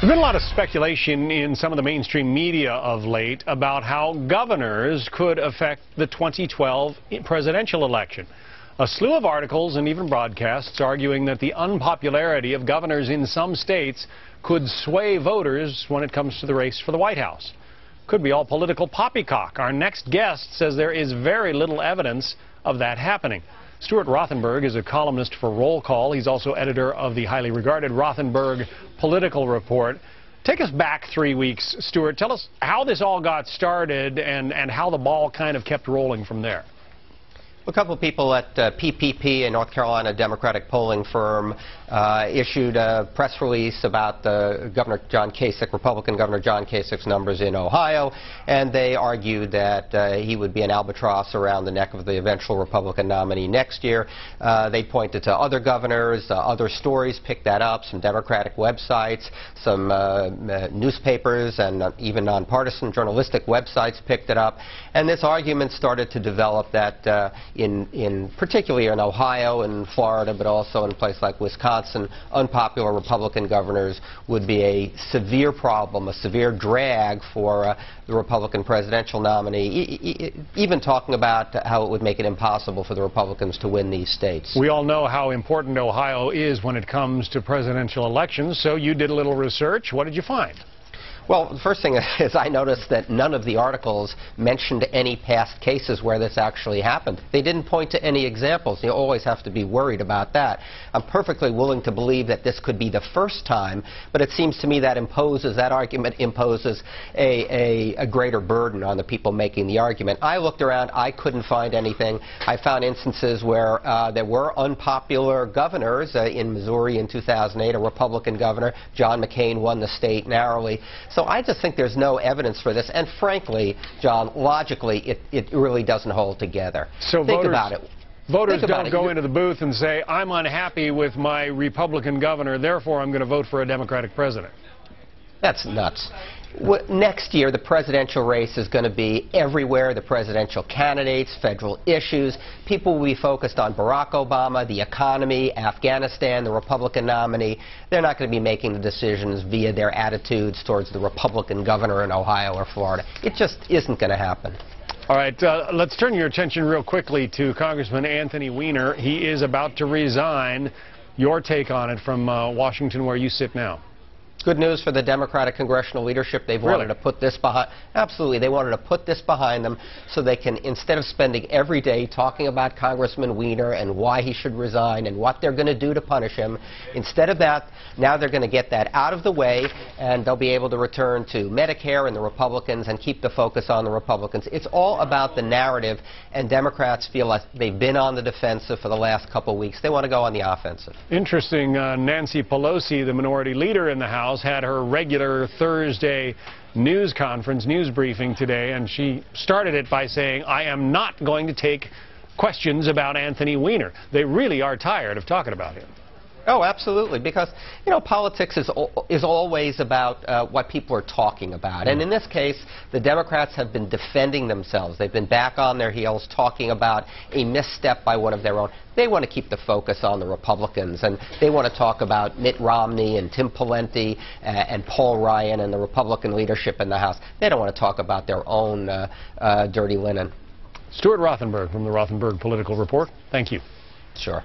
There's been a lot of speculation in some of the mainstream media of late about how governors could affect the 2012 presidential election. A slew of articles and even broadcasts arguing that the unpopularity of governors in some states could sway voters when it comes to the race for the White House. Could be all political poppycock. Our next guest says there is very little evidence of that happening. Stuart Rothenberg is a columnist for Roll Call. He's also editor of the highly regarded Rothenberg Political Report. Take us back 3 weeks, Stuart. Tell us how this all got started and how the ball kind of kept rolling from there. A couple of people at PPP, a North Carolina Democratic polling firm, issued a press release about Governor John Kasich, Republican Governor John Kasich's numbers in Ohio, and they argued that he would be an albatross around the neck of the eventual Republican nominee next year. They pointed to other governors, other stories picked that up, some Democratic websites, some newspapers, and even nonpartisan journalistic websites picked it up, and this argument started to develop that particularly in Ohio and Florida, but also in a place like Wisconsin, unpopular Republican governors would be a severe problem, a severe drag for the Republican presidential nominee, even talking about how it would make it impossible for the Republicans to win these states. We all know how important Ohio is when it comes to presidential elections, so you did a little research. What did you find? Well, the first thing is I noticed that none of the articles mentioned any past cases where this actually happened. They didn't point to any examples. You always have to be worried about that. I'm perfectly willing to believe that this could be the first time, but it seems to me that argument imposes a greater burden on the people making the argument. I looked around. I couldn't find anything. I found instances where there were unpopular governors. In Missouri in 2008, a Republican governor, John McCain, won the state narrowly. So I just think there's no evidence for this, and frankly, John, logically, it really doesn't hold together. So think about it. Voters don't go into the booth and say, I'm unhappy with my Republican governor, therefore I'm going to vote for a Democratic president. That's nuts. Next year, the presidential race is going to be everywhere, the presidential candidates, federal issues. People will be focused on Barack Obama, the economy, Afghanistan, the Republican nominee. They're not going to be making the decisions via their attitudes towards the Republican governor in Ohio or Florida. It just isn't going to happen. All right, let's turn your attention real quickly to Congressman Anthony Weiner. He is about to resign. Your take on it from Washington, where you sit now. Good news for the Democratic congressional leadership. They've wanted to put this behind. Absolutely, they wanted to put this behind them so they can, instead of spending every day talking about Congressman Weiner and why he should resign and what they're going to do to punish him, instead of that, now they're going to get that out of the way, and they'll be able to return to Medicare and the Republicans and keep the focus on the Republicans. It's all about the narrative, and Democrats feel like they've been on the defensive for the last couple of weeks. They want to go on the offensive. Interesting. Nancy Pelosi, the minority leader in the House, had her regular Thursday news conference, news briefing today, and she started it by saying, I am not going to take questions about Anthony Weiner. They really are tired of talking about him. Oh, absolutely, because, you know, politics is always about what people are talking about. And in this case, the Democrats have been defending themselves. They've been back on their heels talking about a misstep by one of their own. They want to keep the focus on the Republicans, and they want to talk about Mitt Romney and Tim Pawlenty and Paul Ryan and the Republican leadership in the House. They don't want to talk about their own dirty linen. Stuart Rothenberg from the Rothenberg Political Report. Thank you. Sure.